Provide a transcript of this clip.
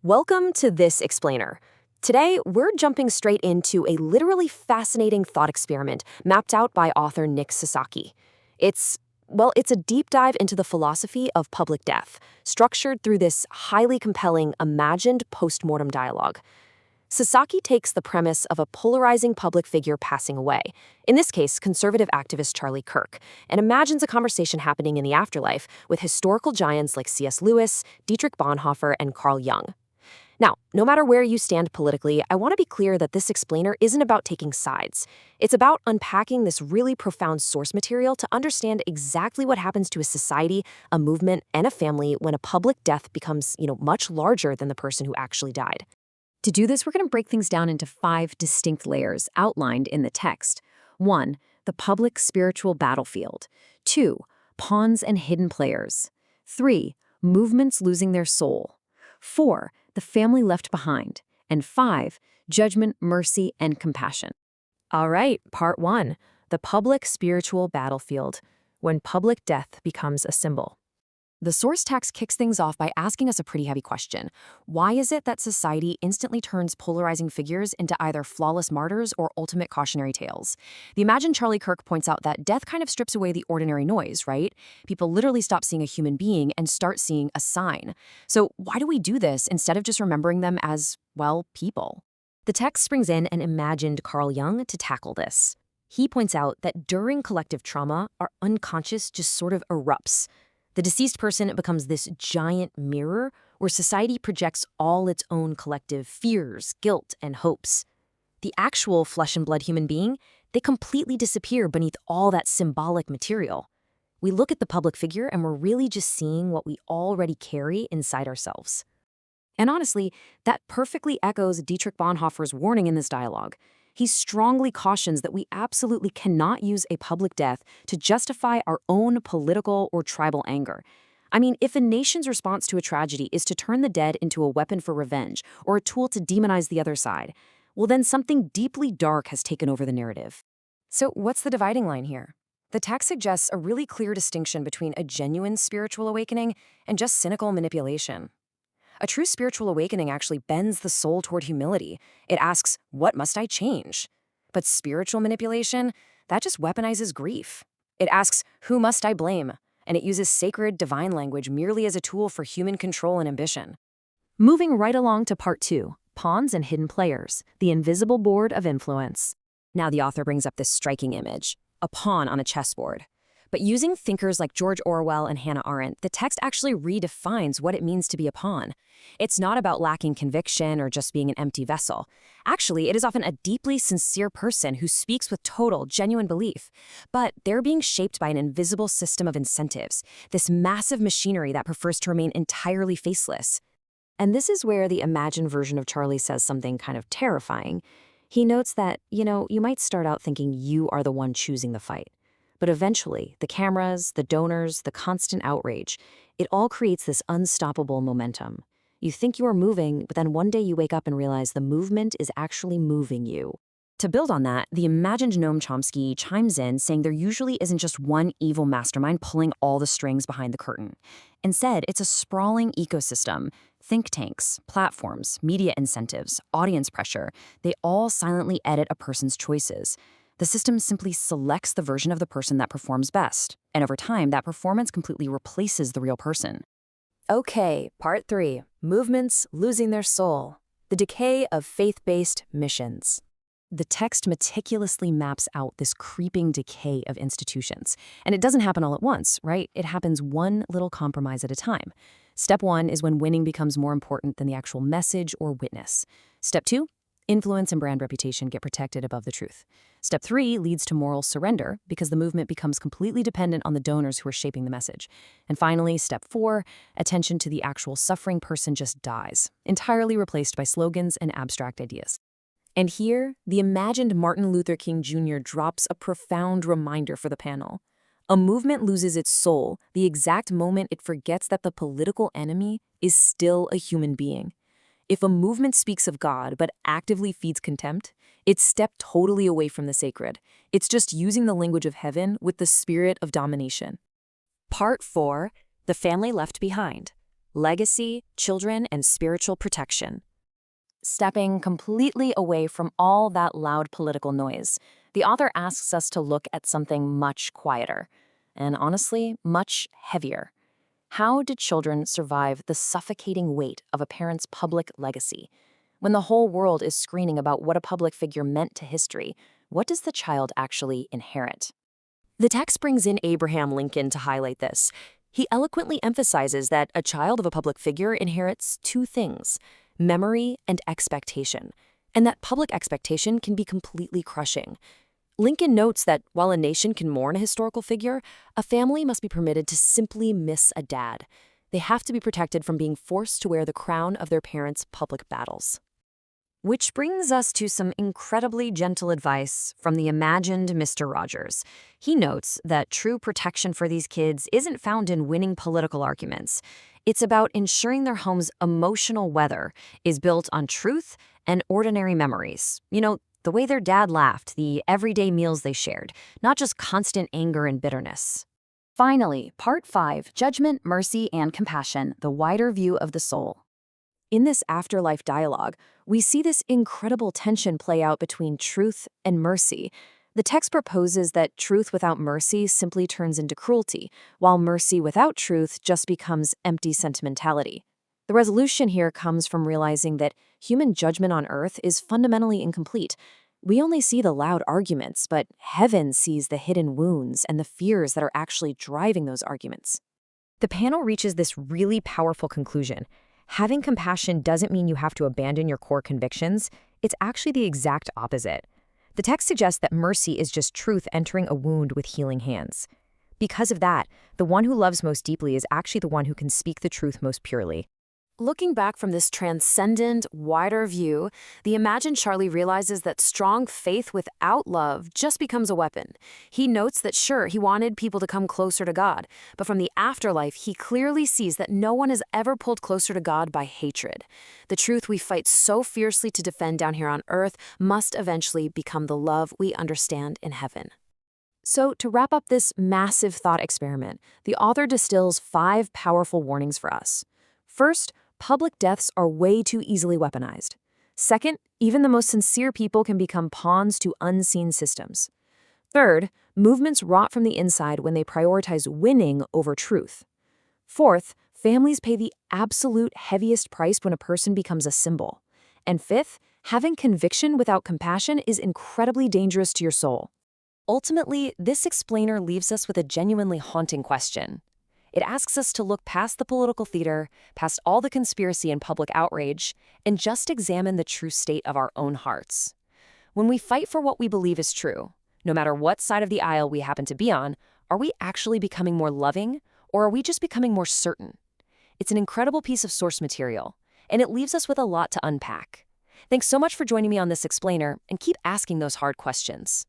Welcome to This Explainer. Today, we're jumping straight into a literally fascinating thought experiment mapped out by author Nick Sasaki. It's a deep dive into the philosophy of public death, structured through this highly compelling imagined postmortem dialogue. Sasaki takes the premise of a polarizing public figure passing away, in this case, conservative activist Charlie Kirk, and imagines a conversation happening in the afterlife with historical giants like C.S. Lewis, Dietrich Bonhoeffer, and Carl Jung. Now, no matter where you stand politically, I want to be clear that this explainer isn't about taking sides. It's about unpacking this really profound source material to understand exactly what happens to a society, a movement, and a family when a public death becomes, much larger than the person who actually died. To do this, we're going to break things down into 5 distinct layers outlined in the text. 1. The public spiritual battlefield. 2. Pawns and hidden players. 3. Movements losing their soul. 4. The family left behind. And 5. Judgment, mercy, and compassion. All right, part 1. The public spiritual battlefield. When public death becomes a symbol. The source text kicks things off by asking us a pretty heavy question. Why is it that society instantly turns polarizing figures into either flawless martyrs or ultimate cautionary tales? The imagined Charlie Kirk points out that death kind of strips away the ordinary noise, right? People literally stop seeing a human being and start seeing a sign. So why do we do this instead of just remembering them as, people? The text brings in an imagined Carl Jung to tackle this. He points out that during collective trauma, our unconscious just sort of erupts. The deceased person becomes this giant mirror where society projects all its own collective fears, guilt, and hopes. The actual flesh and blood human being, they completely disappear beneath all that symbolic material. We look at the public figure and we're really just seeing what we already carry inside ourselves. And honestly, that perfectly echoes Dietrich Bonhoeffer's warning in this dialogue. He strongly cautions that we absolutely cannot use a public death to justify our own political or tribal anger. I mean, if a nation's response to a tragedy is to turn the dead into a weapon for revenge or a tool to demonize the other side, well then something deeply dark has taken over the narrative. So what's the dividing line here? The text suggests a really clear distinction between a genuine spiritual awakening and just cynical manipulation. A true spiritual awakening actually bends the soul toward humility. It asks, what must I change? But spiritual manipulation, that just weaponizes grief. It asks, who must I blame? And it uses sacred, divine language merely as a tool for human control and ambition. Moving right along to part 2, Pawns and Hidden Players, the invisible board of influence. Now the author brings up this striking image, a pawn on a chessboard. But using thinkers like George Orwell and Hannah Arendt, the text actually redefines what it means to be a pawn. It's not about lacking conviction or just being an empty vessel. Actually, it is often a deeply sincere person who speaks with total, genuine belief. But they're being shaped by an invisible system of incentives, this massive machinery that prefers to remain entirely faceless. And this is where the imagined version of Charlie says something kind of terrifying. He notes that, you might start out thinking you are the one choosing the fight. But eventually, the cameras, the donors, the constant outrage, it all creates this unstoppable momentum. You think you are moving, but then one day you wake up and realize the movement is actually moving you. To build on that, the imagined Noam Chomsky chimes in saying there usually isn't just one evil mastermind pulling all the strings behind the curtain. Instead, it's a sprawling ecosystem. Think tanks, platforms, media incentives, audience pressure, they all silently edit a person's choices. The system simply selects the version of the person that performs best, and over time, that performance completely replaces the real person. Okay, part 3, Movements Losing Their Soul, the decay of faith-based missions. The text meticulously maps out this creeping decay of institutions. And it doesn't happen all at once, right? It happens one little compromise at a time. Step 1 is when winning becomes more important than the actual message or witness. Step 2, influence and brand reputation get protected above the truth. Step 3 leads to moral surrender because the movement becomes completely dependent on the donors who are shaping the message. And finally, step 4, attention to the actual suffering person just dies, entirely replaced by slogans and abstract ideas. And here, the imagined Martin Luther King Jr. drops a profound reminder for the panel. A movement loses its soul the exact moment it forgets that the political enemy is still a human being. If a movement speaks of God but actively feeds contempt, it's stepped totally away from the sacred. It's just using the language of heaven with the spirit of domination. Part 4, The Family Left Behind. legacy, children, and spiritual protection. Stepping completely away from all that loud political noise, the author asks us to look at something much quieter, and honestly, much heavier. How did children survive the suffocating weight of a parent's public legacy? When the whole world is screaming about what a public figure meant to history, what does the child actually inherit? The text brings in Abraham Lincoln to highlight this. He eloquently emphasizes that a child of a public figure inherits two things: memory and expectation, and that public expectation can be completely crushing. Lincoln notes that while a nation can mourn a historical figure, a family must be permitted to simply miss a dad. They have to be protected from being forced to wear the crown of their parents' public battles. Which brings us to some incredibly gentle advice from the imagined Mr. Rogers. He notes that true protection for these kids isn't found in winning political arguments. It's about ensuring their home's emotional weather is built on truth and ordinary memories. The way their dad laughed, the everyday meals they shared, not just constant anger and bitterness. Finally, Part 5, Judgment, Mercy, and Compassion, the wider view of the soul. In this afterlife dialogue, we see this incredible tension play out between truth and mercy. The text proposes that truth without mercy simply turns into cruelty, while mercy without truth just becomes empty sentimentality. The resolution here comes from realizing that human judgment on earth is fundamentally incomplete. We only see the loud arguments, but heaven sees the hidden wounds and the fears that are actually driving those arguments. The panel reaches this really powerful conclusion. Having compassion doesn't mean you have to abandon your core convictions. It's actually the exact opposite. The text suggests that mercy is just truth entering a wound with healing hands. Because of that, the one who loves most deeply is actually the one who can speak the truth most purely. Looking back from this transcendent, wider view, the imagined Charlie realizes that strong faith without love just becomes a weapon. He notes that sure, he wanted people to come closer to God, but from the afterlife, he clearly sees that no one is ever pulled closer to God by hatred. The truth we fight so fiercely to defend down here on earth must eventually become the love we understand in heaven. So, to wrap up this massive thought experiment, the author distills 5 powerful warnings for us. First, public deaths are way too easily weaponized. Second, even the most sincere people can become pawns to unseen systems. Third, movements rot from the inside when they prioritize winning over truth. Fourth, families pay the absolute heaviest price when a person becomes a symbol. And fifth, having conviction without compassion is incredibly dangerous to your soul. Ultimately, this explainer leaves us with a genuinely haunting question. It asks us to look past the political theater, past all the conspiracy and public outrage, and just examine the true state of our own hearts. When we fight for what we believe is true, no matter what side of the aisle we happen to be on, are we actually becoming more loving, or are we just becoming more certain? It's an incredible piece of source material, and it leaves us with a lot to unpack. Thanks so much for joining me on this explainer, and keep asking those hard questions.